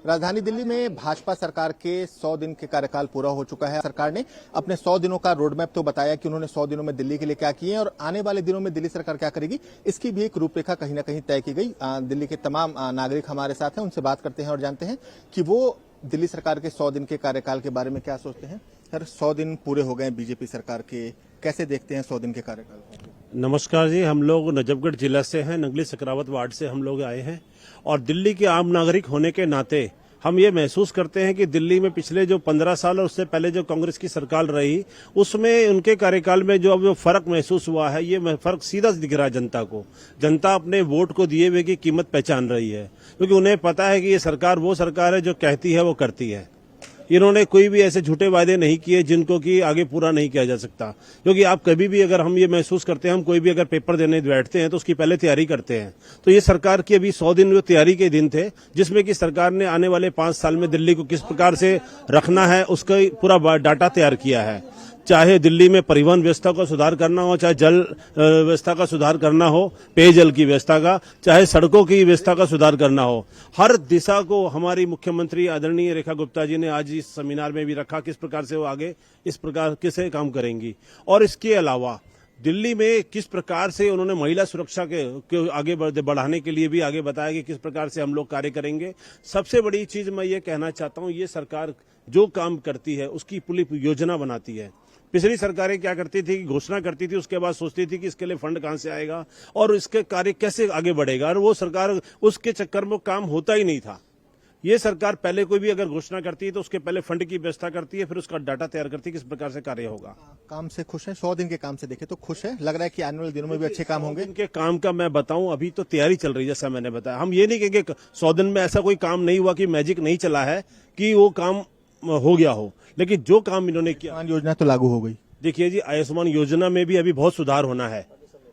राजधानी दिल्ली में भाजपा सरकार के 100 दिन के कार्यकाल पूरा हो चुका है। सरकार ने अपने 100 दिनों का रोडमैप तो बताया कि उन्होंने 100 दिनों में दिल्ली के लिए क्या किए और आने वाले दिनों में दिल्ली सरकार क्या करेगी, इसकी भी एक रूपरेखा कहीं ना कहीं तय की गई। दिल्ली के तमाम नागरिक हमारे साथ हैं, उनसे बात करते हैं और जानते हैं कि वो दिल्ली सरकार के 100 दिन के कार्यकाल के बारे में क्या सोचते हैं। सर, 100 दिन पूरे हो गए बीजेपी सरकार के, कैसे देखते हैं 100 दिन के कार्यकाल को? नमस्कार जी, हम लोग नजफगढ़ जिला से हैं, नंगली सकरावत वार्ड से हम लोग आए हैं और दिल्ली के आम नागरिक होने के नाते हम ये महसूस करते हैं कि दिल्ली में पिछले जो 15 साल और उससे पहले जो कांग्रेस की सरकार रही उसमें उनके कार्यकाल में जो अब फर्क महसूस हुआ है, ये फर्क सीधा दिख रहा है जनता को। जनता अपने वोट को दिए हुए की कीमत पहचान रही है, क्योंकि उन्हें पता है कि ये सरकार वो सरकार है जो कहती है वो करती है। इन्होंने कोई भी ऐसे झूठे वादे नहीं किए जिनको कि आगे पूरा नहीं किया जा सकता। क्योंकि आप कभी भी अगर हम ये महसूस करते हैं, हम कोई भी अगर पेपर देने बैठते हैं तो उसकी पहले तैयारी करते हैं। तो ये सरकार की अभी 100 दिन जो तैयारी के दिन थे, जिसमें कि सरकार ने आने वाले 5 साल में दिल्ली को किस प्रकार से रखना है उसका पूरा डाटा तैयार किया है। चाहे दिल्ली में परिवहन व्यवस्था का सुधार करना हो, चाहे जल व्यवस्था का सुधार करना हो, पेयजल की व्यवस्था का, चाहे सड़कों की व्यवस्था का सुधार करना हो, हर दिशा को हमारी मुख्यमंत्री आदरणीय रेखा गुप्ता जी ने आज इस सेमिनार में भी रखा, किस प्रकार से वो आगे इस प्रकार कैसे काम करेंगी। और इसके अलावा दिल्ली में किस प्रकार से उन्होंने महिला सुरक्षा के आगे बढ़ाने के लिए भी आगे बताया कि किस प्रकार से हम लोग कार्य करेंगे। सबसे बड़ी चीज मैं ये कहना चाहता हूँ, ये सरकार जो काम करती है उसकी पूरी योजना बनाती है। पिछली सरकारें क्या करती थी कि घोषणा करती थी, उसके बाद सोचती थी कि इसके लिए फंड कहां से आएगा और इसके कार्य कैसे आगे बढ़ेगा, और वो सरकार उसके चक्कर में काम होता ही नहीं था। ये सरकार पहले कोई भी अगर घोषणा करती है तो उसके पहले फंड की व्यवस्था करती है, फिर उसका डाटा तैयार करती है किस प्रकार से कार्य होगा। काम से खुश है? 100 दिन के काम से देखे तो खुश है? लग रहा है कि आने वाले दिनों में भी अच्छे काम होंगे? इनके काम का मैं बताऊं, अभी तो तैयारी चल रही है। जैसा मैंने बताया, हम ये नहीं कहेंगे 100 दिन में ऐसा कोई काम नहीं हुआ कि मैजिक नहीं चला है कि वो काम हो गया हो, लेकिन जो काम इन्होंने किया। योजना तो लागू हो गई। देखिए जी, आयुष्मान योजना में भी अभी बहुत सुधार होना है।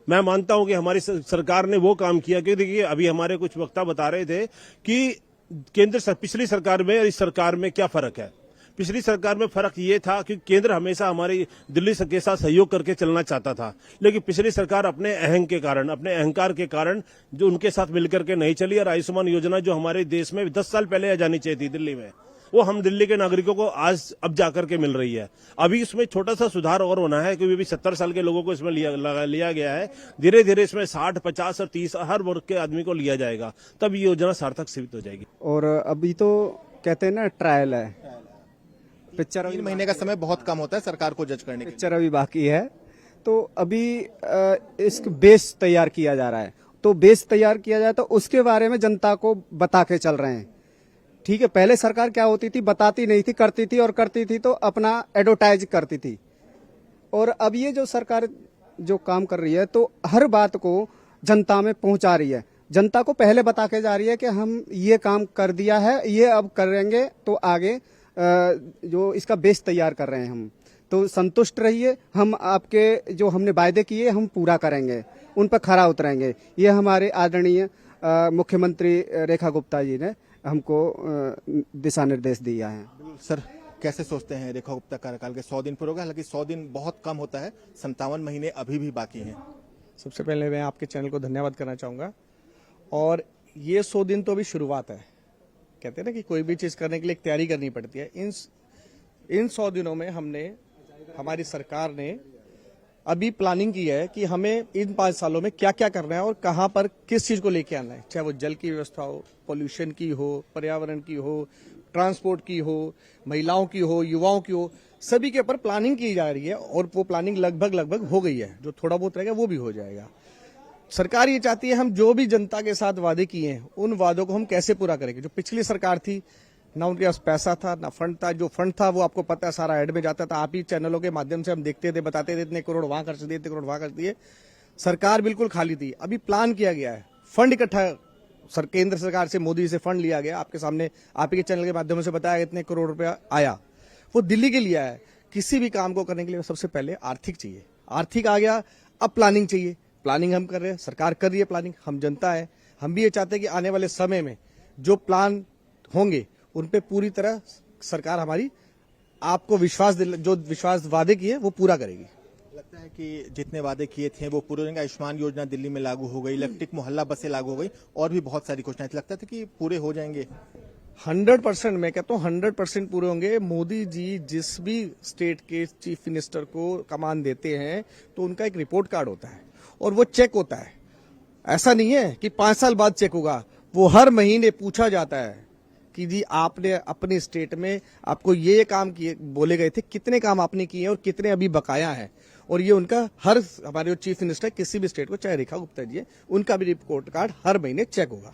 मैं मानता हूं कि हमारी सरकार ने वो काम किया, क्योंकि देखिए अभी हमारे कुछ वक्ता बता रहे थे कि पिछली सरकार में और इस सरकार में क्या फर्क है। पिछली सरकार में फर्क ये था कि केंद्र हमेशा हमारी दिल्ली के साथ सहयोग करके चलना चाहता था, लेकिन पिछली सरकार अपने अपने अहंकार के कारण जो उनके साथ मिलकर के नहीं चली। और आयुष्मान योजना जो हमारे देश में 10 साल पहले आ जानी चाहिए थी दिल्ली में, वो हम दिल्ली के नागरिकों को आज अब जाकर के मिल रही है। अभी इसमें छोटा सा सुधार और होना है, क्योंकि अभी 70 साल के लोगों को इसमें लिया गया है। धीरे धीरे इसमें 60, 50 और 30 हर वर्ग के आदमी को लिया जाएगा, तब ये योजना सार्थक सिद्ध हो जाएगी। और अभी तो कहते हैं ना ट्रायल है, पिक्चर 3 महीने का समय बहुत कम होता है सरकार को जज करने के। पिक्चर अभी बाकी है, तो अभी इसका बेस तैयार किया जा रहा है। तो बेस तैयार किया जाए तो उसके बारे में जनता को बता के चल रहे हैं। ठीक है, पहले सरकार क्या होती थी, बताती नहीं थी, करती थी, और करती थी तो अपना एडवर्टाइज करती थी। और अब ये जो सरकार जो काम कर रही है तो हर बात को जनता में पहुंचा रही है। जनता को पहले बता के जा रही है कि हम ये काम कर दिया है, ये अब करेंगे, तो आगे जो इसका बेस तैयार कर रहे हैं हम, तो संतुष्ट रहिए। हम आपके जो हमने वायदे किए हम पूरा करेंगे, उन पर खरा उतरेंगे। ये हमारे आदरणीय मुख्यमंत्री रेखा गुप्ता जी ने हमको दिशा निर्देश दिया है। सर, कैसे सोचते हैं रेखा गुप्ता कार्यकाल के 100 दिन पूरे हो गए? हालांकि 100 दिन बहुत कम होता है, 57 महीने अभी भी बाकी हैं। सबसे पहले मैं आपके चैनल को धन्यवाद करना चाहूँगा। और ये 100 दिन तो अभी शुरुआत है। कहते हैं ना कि कोई भी चीज़ करने के लिए एक तैयारी करनी पड़ती है। इन 100 दिनों में हमारी सरकार ने अभी प्लानिंग की है कि हमें इन 5 सालों में क्या क्या करना है और कहाँ पर किस चीज़ को लेके आना है। चाहे वो जल की व्यवस्था हो, पोल्यूशन की हो, पर्यावरण की हो, ट्रांसपोर्ट की हो, महिलाओं की हो, युवाओं की हो, सभी के ऊपर प्लानिंग की जा रही है। और वो प्लानिंग लगभग हो गई है। जो थोड़ा बहुत रहेगा वो भी हो जाएगा। सरकार ये चाहती है हम जो भी जनता के साथ वादे किए हैं उन वादों को हम कैसे पूरा करेंगे। जो पिछली सरकार थी, ना उनके पास पैसा था, ना फंड था। जो फंड था वो आपको पता है सारा ऐड में जाता था। आप ही चैनलों के माध्यम से हम देखते थे, बताते थे इतने करोड़ वहां खर्च दिए, इतने करोड़ वहां खर्च दिए। सरकार बिल्कुल खाली थी। अभी प्लान किया गया है, फंड इकट्ठा केंद्र सरकार से, मोदी से फंड लिया गया। आपके सामने आप ही के चैनल के माध्यम से बताया इतने करोड़ रुपया आया, वो दिल्ली के लिए आया है। किसी भी काम को करने के लिए सबसे पहले आर्थिक चाहिए। आर्थिक आ गया, अब प्लानिंग चाहिए। प्लानिंग हम कर रहे हैं, सरकार कर रही है प्लानिंग, हम जनता है। हम भी ये चाहते हैं कि आने वाले समय में जो प्लान होंगे उन पे पूरी तरह सरकार हमारी आपको जो विश्वास वादे किए वो पूरा करेगी। लगता है कि जितने वादे किए थे वो पूरे होंगे। आयुष्मान योजना दिल्ली में लागू हो गई, इलेक्ट्रिक मोहल्ला बसें लागू हो गई और भी बहुत सारी घोषणाएं, लगता था कि पूरे हो जाएंगे। 100% मैं कहता हूँ 100% पूरे होंगे। मोदी जी जिस भी स्टेट के चीफ मिनिस्टर को कमान देते हैं तो उनका एक रिपोर्ट कार्ड होता है और वो चेक होता है। ऐसा नहीं है कि 5 साल बाद चेक होगा, वो हर महीने पूछा जाता है कि जी आपने अपने स्टेट में आपको ये काम किए बोले गए थे, कितने काम आपने किए हैं और कितने अभी बकाया है। और ये उनका हर हमारे जो चीफ मिनिस्टर किसी भी स्टेट को, चाहे रेखा गुप्ता जी है, उनका भी रिपोर्ट कार्ड हर महीने चेक होगा।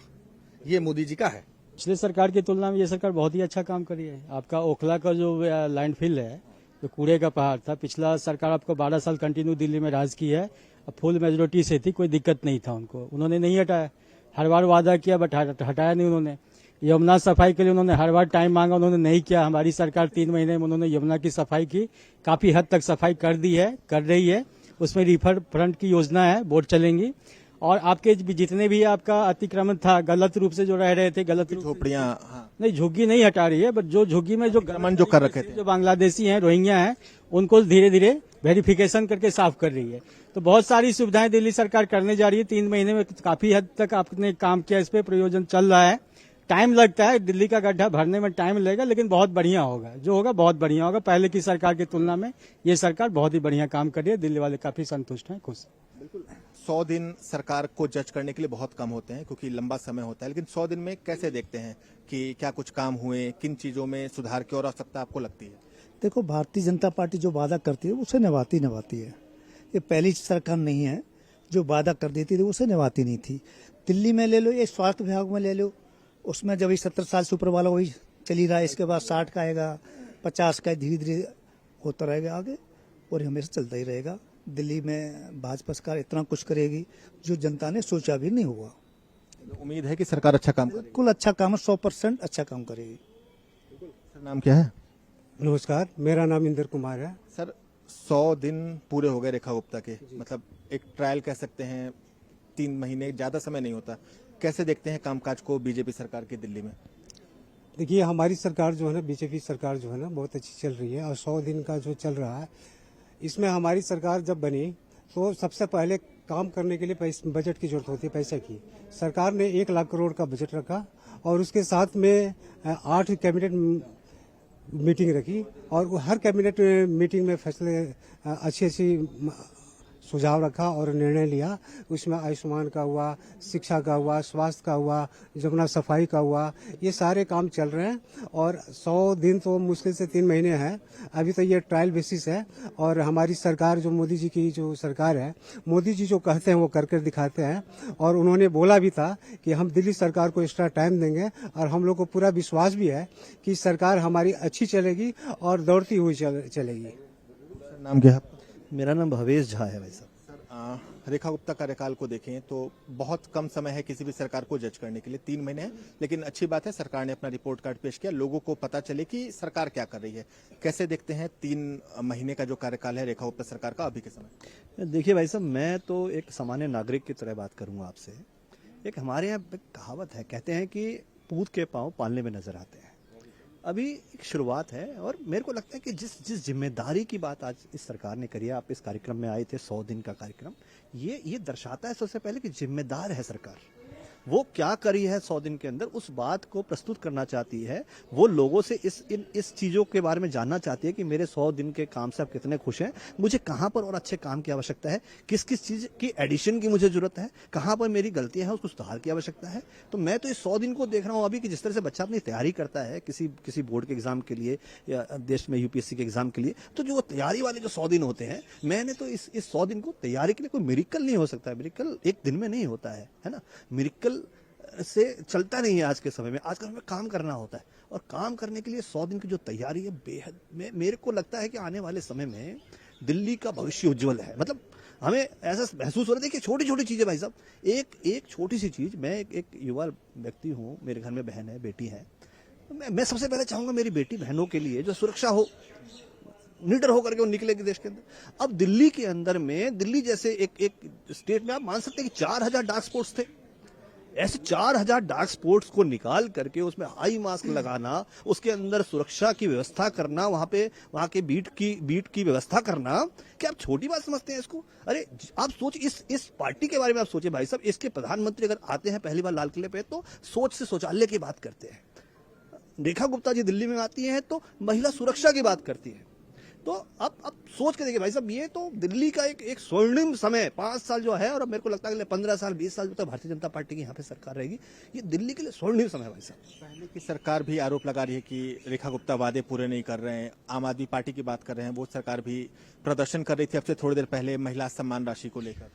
ये मोदी जी का है। पिछले सरकार की तुलना में ये सरकार बहुत ही अच्छा काम करी है। आपका ओखला का जो लैंडफिल है, जो कूड़े का पहाड़ था, पिछला सरकार आपको 12 साल कंटिन्यू दिल्ली में राज की है। अब फुल मेजोरिटी से थी, कोई दिक्कत नहीं था उनको, उन्होंने नहीं हटाया। हर बार वादा किया बट हटाया नहीं उन्होंने। यमुना सफाई के लिए उन्होंने हर बार टाइम मांगा, उन्होंने नहीं किया। हमारी सरकार 3 महीने में उन्होंने यमुना की सफाई की, काफी हद तक सफाई कर दी है, कर रही है। उसमें रिफर फ्रंट की योजना है, बोट चलेंगी। और आपके जितने भी आपका अतिक्रमण था, गलत रूप से जो रह रहे थे, गलत रूप झोपड़ियां, नहीं, झुग्गी नहीं हटा रही है, बट जो झुग्गी में जो अतिक्रमण जो कर रखे थे, जो बांग्लादेशी हैं, रोहिंग्या हैं, उनको धीरे धीरे वेरिफिकेशन करके साफ कर रही है। तो बहुत सारी सुविधाएं दिल्ली सरकार करने जा रही है। 3 महीने में काफी हद तक आपने काम किया, इस पे प्रयोजन चल रहा है। टाइम लगता है, दिल्ली का गड्ढा भरने में टाइम लगेगा, लेकिन बहुत बढ़िया होगा। जो होगा बहुत बढ़िया होगा। पहले की सरकार की तुलना में ये सरकार बहुत ही बढ़िया काम कर रही है। दिल्ली वाले काफी संतुष्ट हैं, खुश। बिल्कुल 100 दिन सरकार को जज करने के लिए बहुत कम होते हैं क्योंकि लंबा समय होता है, लेकिन 100 दिन में कैसे देखते हैं कि क्या कुछ काम हुए, किन चीजों में सुधार की और आवश्यकता आपको लगती है? देखो, भारतीय जनता पार्टी जो वादा करती है उसे निभाती है। ये पहली सरकार नहीं है जो वादा कर देती थी उसे निभाती नहीं थी। दिल्ली में ले लो, ये स्वास्थ्य विभाग में ले लो, उसमें जब 17 साल से ऊपर वाला वही चली रहा है। इसके बाद 60 का आएगा, 50 का, धीरे धीरे होता रहेगा आगे और हमेशा चलता ही रहेगा। दिल्ली में भाजपा सरकार इतना कुछ करेगी जो जनता ने सोचा भी नहीं होगा। उम्मीद है कि सरकार अच्छा काम करेगी। बिल्कुल अच्छा काम है, 100% अच्छा काम करेगी। सर, नाम क्या है? नमस्कार, मेरा नाम इंद्र कुमार है। सर, 100 दिन पूरे हो गए रेखा गुप्ता के, मतलब एक ट्रायल कह सकते हैं, 3 महीने ज्यादा समय नहीं होता। कैसे देखते हैं कामकाज को बीजेपी सरकार की दिल्ली में? देखिए, हमारी सरकार जो है ना, बीजेपी सरकार जो है ना, बहुत अच्छी चल रही है। और 100 दिन का जो चल रहा है, इसमें हमारी सरकार जब बनी तो सबसे पहले काम करने के लिए बजट की जरूरत होती है, पैसे की। सरकार ने 1 लाख करोड़ का बजट रखा और उसके साथ में 8 कैबिनेट मीटिंग रखी और हर कैबिनेट मीटिंग में फैसले अच्छी सुझाव रखा और निर्णय लिया। उसमें आयुष्मान का हुआ, शिक्षा का हुआ, स्वास्थ्य का हुआ, जमुना सफाई का हुआ, ये सारे काम चल रहे हैं। और 100 दिन तो मुश्किल से 3 महीने हैं, अभी तो ये ट्रायल बेसिस है। और हमारी सरकार जो मोदी जी की जो सरकार है, मोदी जी जो कहते हैं वो करके दिखाते हैं। और उन्होंने बोला भी था कि हम दिल्ली सरकार को एक्स्ट्रा टाइम देंगे और हम लोग को पूरा विश्वास भी है कि सरकार हमारी अच्छी चलेगी और दौड़ती हुई चलेगी। नाम क्या है? मेरा नाम भवेश झा है भाई साहब। सर, रेखा गुप्ता कार्यकाल को देखें तो बहुत कम समय है किसी भी सरकार को जज करने के लिए, 3 महीने हैं, लेकिन अच्छी बात है सरकार ने अपना रिपोर्ट कार्ड पेश किया, लोगों को पता चले कि सरकार क्या कर रही है। कैसे देखते हैं 3 महीने का जो कार्यकाल है रेखा गुप्ता सरकार का अभी के समय? देखिए भाई साहब, मैं तो एक सामान्य नागरिक की तरह बात करूंगा आपसे। एक हमारे यहाँ एक कहावत है, कहते हैं कि पूत के पांव पालने में नजर आते हैं। अभी एक शुरुआत है और मेरे को लगता है कि जिस जिम्मेदारी की बात आज इस सरकार ने करी है, आप इस कार्यक्रम में आए थे, 100 दिन का कार्यक्रम, ये दर्शाता है सबसे पहले कि जिम्मेदार है सरकार। वो क्या करी है 100 दिन के अंदर, उस बात को प्रस्तुत करना चाहती है। वो लोगों से इस चीजों के बारे में जानना चाहती है कि मेरे 100 दिन के काम से आप कितने खुश हैं, मुझे कहां पर और अच्छे काम की आवश्यकता है, किस किस चीज की एडिशन की मुझे जरूरत है, कहां पर मेरी गलतियां हैं, उसको सुधार की आवश्यकता है। तो मैं तो इस 100 दिन को देख रहा हूं अभी कि जिस तरह से बच्चा अपनी तैयारी करता है किसी बोर्ड के एग्जाम के लिए या देश में यूपीएससी के एग्जाम के लिए, तो जो तैयारी वाले जो 100 दिन होते हैं, मैंने तो इस 100 दिन को तैयारी के लिए, कोई मिरेकल नहीं हो सकता है, मिरेकल एक दिन में नहीं होता है ना, मिरेकल से चलता नहीं है आज के समय में। आज के समय में काम करना होता है और काम करने के लिए 100 दिन की जो तैयारी है बेहद, मेरे को लगता है कि आने वाले समय में दिल्ली का भविष्य उज्जवल है। मतलब हमें ऐसा महसूस हो रहा है कि छोटी छोटी चीजें भाई साहब, एक छोटी सी चीज, मैं एक युवा व्यक्ति हूँ, मेरे घर में बहन है, बेटी है, मैं सबसे पहले चाहूंगा मेरी बेटी बहनों के लिए जो सुरक्षा हो, निडर होकर के वो निकलेगी देश के अंदर। अब दिल्ली के अंदर में, दिल्ली जैसे एक स्टेट में आप मान सकते हैं कि 4000 डार्क स्पॉट्स थे। ऐसे 4000 डार्क स्पॉट्स को निकाल करके उसमें हाई मास्क लगाना, उसके अंदर सुरक्षा की व्यवस्था करना, वहां के बीट की व्यवस्था करना, क्या आप छोटी बात समझते हैं इसको? अरे आप सोच, इस पार्टी के बारे में आप सोचिए भाई साहब, इसके प्रधानमंत्री अगर आते हैं पहली बार लाल किले पे तो सोच से शौचालय की बात करते हैं। रेखा गुप्ता जी दिल्ली में आती हैं तो महिला सुरक्षा की बात करती है। तो अब सोच के देखिए भाई साहब, ये तो दिल्ली का एक स्वर्णिम समय 5 साल जो है, और अब मेरे को लगता है कि 15 साल 20 साल तक भारतीय जनता पार्टी की यहाँ पे सरकार रहेगी। ये दिल्ली के लिए स्वर्णिम समय है भाई साहब। पहले की सरकार भी आरोप लगा रही है कि रेखा गुप्ता वादे पूरे नहीं कर रहे हैं। आम आदमी पार्टी की बात कर रहे हैं, वो सरकार भी प्रदर्शन कर रही थी अब से थोड़ी देर पहले महिला सम्मान राशि को लेकर।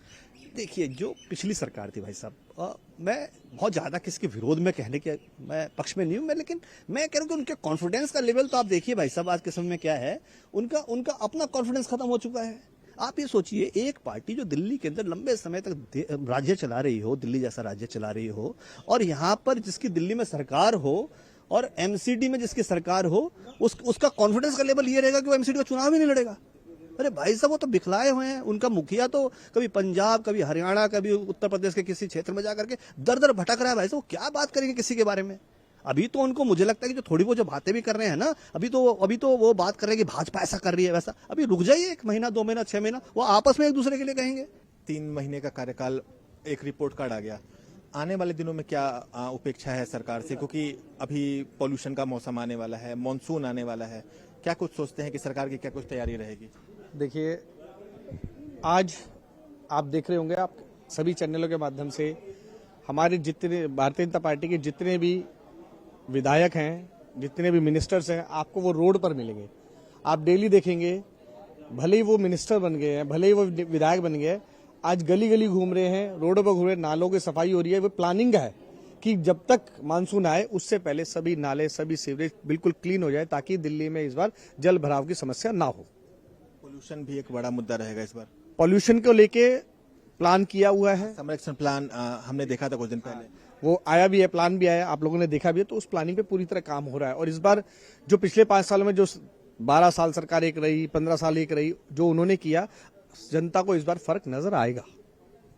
देखिए, जो पिछली सरकार थी भाई साहब, मैं बहुत ज्यादा किसके विरोध में कहने के मैं पक्ष में नहीं हूं मैं, लेकिन मैं कह रहा हूं कि उनके कॉन्फिडेंस का लेवल तो आप देखिए भाई साहब, आज के समय में क्या है, उनका अपना कॉन्फिडेंस खत्म हो चुका है। आप ये सोचिए, एक पार्टी जो दिल्ली के अंदर लंबे समय तक राज्य चला रही हो, दिल्ली जैसा राज्य चला रही हो, और यहाँ पर जिसकी दिल्ली में सरकार हो और एमसीडी में जिसकी सरकार हो, उसका कॉन्फिडेंस का लेवल ये रहेगा कि वो एमसीडी का चुनाव ही नहीं लड़ेगा। अरे भाई साहब, वो तो बिखलाए हुए हैं। उनका मुखिया तो कभी पंजाब, कभी हरियाणा, कभी उत्तर प्रदेश के किसी क्षेत्र में जाकर के दर दर भटक रहा है। भाई साहब, वो क्या बात करेंगे किसी के बारे में? अभी तो उनको, मुझे लगता है कि जो थोड़ी वो जो बातें भी कर रहे हैं ना, अभी तो वो बात कर रहे हैं कि भाजपा ऐसा कर रही है वैसा। अभी रुक जाइए, 1 महीना 2 महीना 6 महीना, वो आपस में एक दूसरे के लिए कहेंगे। 3 महीने का कार्यकाल, एक रिपोर्ट कार्ड आ गया। आने वाले दिनों में क्या उपेक्षा है सरकार से, क्योंकि अभी पॉल्यूशन का मौसम आने वाला है, मानसून आने वाला है, क्या कुछ सोचते हैं कि सरकार की क्या कुछ तैयारी रहेगी? देखिए, आज आप देख रहे होंगे, आप सभी चैनलों के माध्यम से हमारे जितने भारतीय जनता पार्टी के जितने भी विधायक हैं, जितने भी मिनिस्टर्स हैं, आपको वो रोड पर मिलेंगे। आप डेली देखेंगे, भले ही वो मिनिस्टर बन गए हैं, भले ही वो विधायक बन गए, आज गली गली घूम रहे हैं, रोडों पर घूम रहे हैं, नालों की सफाई हो रही है। वो प्लानिंग है कि जब तक मानसून आए उससे पहले सभी नाले, सभी सीवरेज बिल्कुल क्लीन हो जाए, ताकि दिल्ली में इस बार जल भराव की समस्या ना हो। पॉल्यूशन भी एक बड़ा मुद्दा रहेगा इस बार। पॉल्यूशन को लेके प्लान किया हुआ है, संरक्षण प्लान हमने देखा था कुछ दिन पहले, वो आया भी है, प्लान भी आया, आप लोगों ने देखा भी है। तो उस प्लानिंग पे पूरी तरह काम हो रहा है। और इस बार जो पिछले 5 सालों में जो 12 साल सरकार एक रही, 15 साल एक रही, जो उन्होंने किया, जनता को इस बार फर्क नजर आएगा।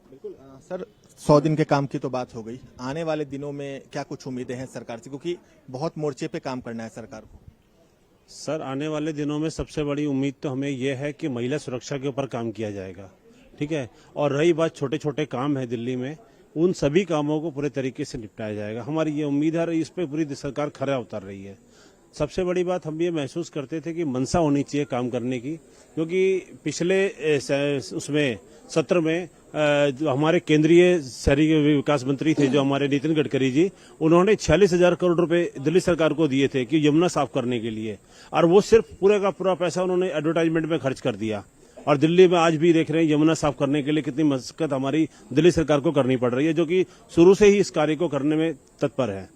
बिल्कुल। सर, 100 दिन के काम की तो बात हो गई, आने वाले दिनों में क्या कुछ उम्मीदें हैं सरकार से, क्योंकि बहुत मोर्चे पे काम करना है सरकार को? सर, आने वाले दिनों में सबसे बड़ी उम्मीद तो हमें यह है कि महिला सुरक्षा के ऊपर काम किया जाएगा, ठीक है। और रही बात छोटे छोटे काम है दिल्ली में, उन सभी कामों को पूरे तरीके से निपटाया जाएगा। हमारी ये उम्मीद है, इस पे पूरी सरकार खरा उतर रही है। सबसे बड़ी बात हम ये महसूस करते थे कि मनसा होनी चाहिए काम करने की, क्योंकि पिछले उसमें सत्र में जो हमारे केंद्रीय शहरी विकास मंत्री थे, जो हमारे नितिन गडकरी जी, उन्होंने 46,000 करोड़ रुपए दिल्ली सरकार को दिए थे कि यमुना साफ करने के लिए, और वो सिर्फ पूरे का पूरा पैसा उन्होंने एडवर्टाइजमेंट में खर्च कर दिया। और दिल्ली में आज भी देख रहे हैं यमुना साफ करने के लिए कितनी मशक्कत हमारी दिल्ली सरकार को करनी पड़ रही है, जो कि शुरू से ही इस कार्य को करने में तत्पर है।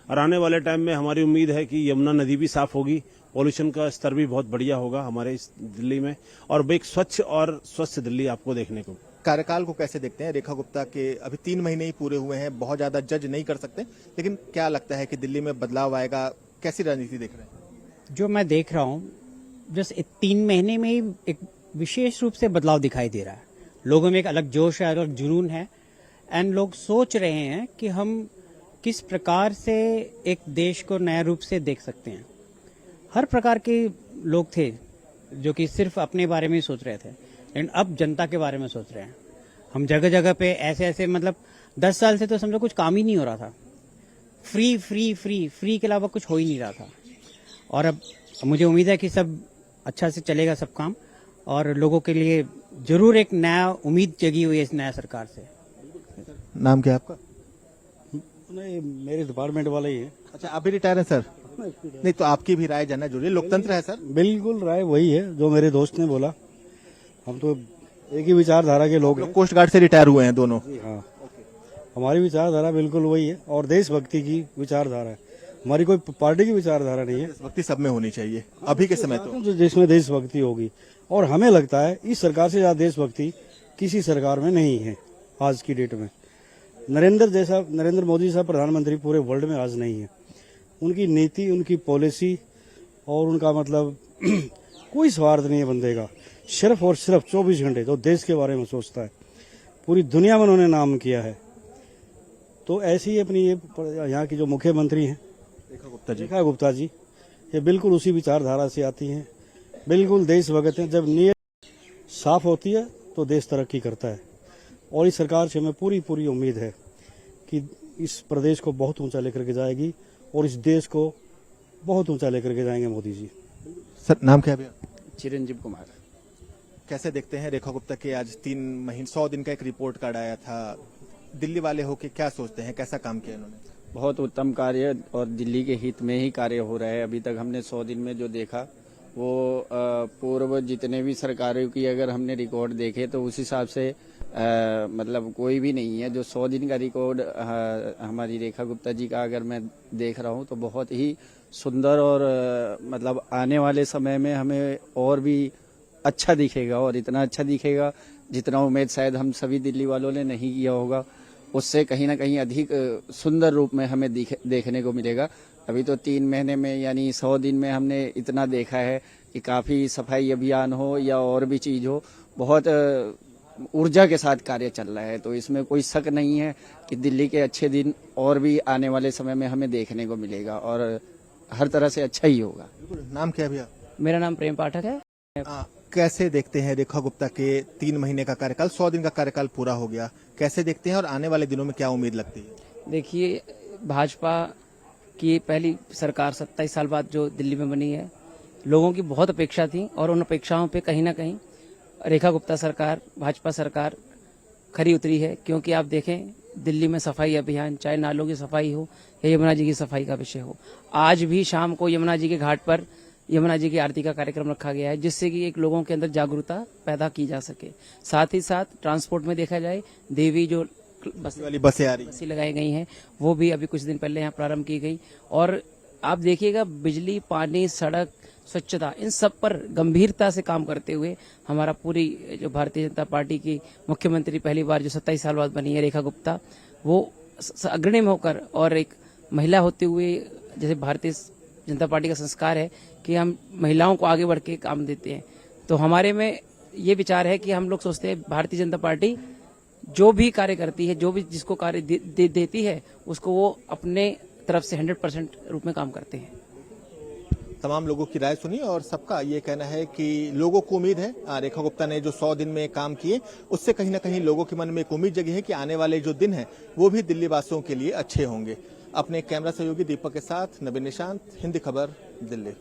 और आने वाले टाइम में हमारी उम्मीद है कि यमुना नदी भी साफ होगी, पॉल्यूशन का स्तर भी बहुत बढ़िया होगा हमारे इस दिल्ली में, और एक स्वच्छ और स्वस्थ दिल्ली आपको देखने को। कार्यकाल को कैसे देखते हैं? रेखा गुप्ता के अभी 3 महीने ही पूरे हुए हैं, बहुत ज्यादा जज नहीं कर सकते, लेकिन क्या लगता है कि दिल्ली में बदलाव आएगा? कैसी राजनीति देख रहे हैं? जो मैं देख रहा हूँ, जस्ट 3 महीने में ही एक विशेष रूप से बदलाव दिखाई दे रहा है। लोगों में एक अलग जोश है, अलग जुनून है, एंड लोग सोच रहे हैं कि हम किस प्रकार से एक देश को नया रूप से देख सकते हैं। हर प्रकार के लोग थे जो कि सिर्फ अपने बारे में ही सोच रहे थे, लेकिन अब जनता के बारे में सोच रहे हैं। हम जगह जगह पे ऐसे मतलब 10 साल से तो समझो कुछ काम ही नहीं हो रहा था, फ्री फ्री फ्री फ्री के अलावा कुछ हो ही नहीं रहा था। और अब मुझे उम्मीद है कि सब अच्छा से चलेगा सब काम, और लोगों के लिए जरूर एक नया उम्मीद जगी हुई है इस नया सरकार से। नाम क्या है आपका? नहीं, मेरे डिपार्टमेंट वाले ही है। अच्छा, आप भी रिटायर हैं सर? नहीं, तो आपकी भी राय जानना जरूरी है, लोकतंत्र है सर। बिल्कुल, राय वही है जो मेरे दोस्त ने बोला। हम तो एक ही विचारधारा के लोग हैं। कोस्ट गार्ड से रिटायर हुए हैं दोनों? हाँ, हमारी विचारधारा बिल्कुल वही है, और देशभक्ति की विचारधारा है हमारी, कोई पार्टी की विचारधारा नहीं है। देशभक्ति सब में होनी चाहिए अभी के समय तो, जिसमें देशभक्ति होगी। और हमें लगता है इस सरकार से ज्यादा देशभक्ति किसी सरकार में नहीं है आज की डेट में। नरेंद्र मोदी जैसा प्रधानमंत्री पूरे वर्ल्ड में आज नहीं है। उनकी नीति, उनकी पॉलिसी और उनका मतलब कोई स्वार्थ नहीं है बंदे का, सिर्फ और सिर्फ 24 घंटे तो देश के बारे में सोचता है। पूरी दुनिया में उन्होंने नाम किया है। तो ऐसी ही अपनी ये यहाँ की जो मुख्यमंत्री हैं रेखा गुप्ता जी, ये बिल्कुल उसी विचारधारा से आती हैं, बिल्कुल देशभक्त हैं। जब नीयत साफ होती है तो देश तरक्की करता है। और इस सरकार से हमें पूरी उम्मीद है कि इस प्रदेश को बहुत ऊंचा लेकर के जाएगी और इस देश को बहुत ऊंचा लेकर के जाएंगे मोदी जी। सर नाम क्या है भैया? चिरंजीव कुमार। कैसे देखते हैं रेखा गुप्ता के आज 3 महीने 100 दिन का एक रिपोर्ट कार्ड आया था, दिल्ली वाले होके क्या सोचते हैं, कैसा काम किया इन्होंने? बहुत उत्तम कार्य और दिल्ली के हित में ही कार्य हो रहा है। अभी तक हमने 100 दिन में जो देखा वो पूर्व जितने भी सरकारों की अगर हमने रिकॉर्ड देखे तो उस हिसाब से मतलब कोई भी नहीं है। जो 100 दिन का रिकॉर्ड हमारी रेखा गुप्ता जी का अगर मैं देख रहा हूँ तो बहुत ही सुंदर और मतलब आने वाले समय में हमें और भी अच्छा दिखेगा, और इतना अच्छा दिखेगा जितना उम्मीद शायद हम सभी दिल्ली वालों ने नहीं किया होगा, उससे कहीं ना कहीं अधिक सुंदर रूप में हमें देखने को मिलेगा। अभी तो 3 महीने में यानी 100 दिन में हमने इतना देखा है कि काफी सफाई अभियान हो या और भी चीज हो, बहुत ऊर्जा के साथ कार्य चल रहा है। तो इसमें कोई शक नहीं है कि दिल्ली के अच्छे दिन और भी आने वाले समय में हमें देखने को मिलेगा और हर तरह से अच्छा ही होगा। नाम क्या है भैया? मेरा नाम प्रेम पाठक है। कैसे देखते हैं रेखा गुप्ता के 3 महीने का कार्यकाल, 100 दिन का कार्यकाल पूरा हो गया, कैसे देखते हैं और आने वाले दिनों में क्या उम्मीद लगती है? देखिए, भाजपा की पहली सरकार 27 साल बाद जो दिल्ली में बनी है, लोगों की बहुत अपेक्षा थी और उन अपेक्षाओं पे कहीं ना कहीं रेखा गुप्ता सरकार, भाजपा सरकार खरी उतरी है। क्योंकि आप देखें दिल्ली में सफाई अभियान, चाहे नालों की सफाई हो या यमुना जी की सफाई का विषय हो, आज भी शाम को यमुना जी के घाट पर यमुना जी की आरती का कार्यक्रम रखा गया है, जिससे कि एक लोगों के अंदर जागरूकता पैदा की जा सके। साथ ही साथ ट्रांसपोर्ट में देखा जाए, देवी जो बसें आ रही बसें लगाई गई हैं वो भी अभी कुछ दिन पहले यहाँ प्रारंभ की गई। और आप देखिएगा बिजली, पानी, सड़क, स्वच्छता, इन सब पर गंभीरता से काम करते हुए हमारा पूरी जो भारतीय जनता पार्टी की मुख्यमंत्री पहली बार जो 27 साल बाद बनी है रेखा गुप्ता, वो अग्रणी में होकर और एक महिला होते हुए, जैसे भारतीय जनता पार्टी का संस्कार है कि हम महिलाओं को आगे बढ़ के काम देते हैं, तो हमारे में ये विचार है कि हम लोग सोचते हैं भारतीय जनता पार्टी जो भी कार्य करती है, जो भी जिसको कार्य देती है, उसको वो अपने तरफ से 100% रूप में काम करते हैं। तमाम लोगों की राय सुनी और सबका ये कहना है कि लोगों को उम्मीद है, रेखा गुप्ता ने जो 100 दिन में काम किए उससे कहीं ना कहीं लोगों के मन में एक उम्मीद जगी है कि आने वाले जो दिन हैं वो भी दिल्ली वासियों के लिए अच्छे होंगे। अपने कैमरा सहयोगी दीपक के साथ नवीन निशांत, हिंदी खबर, दिल्ली।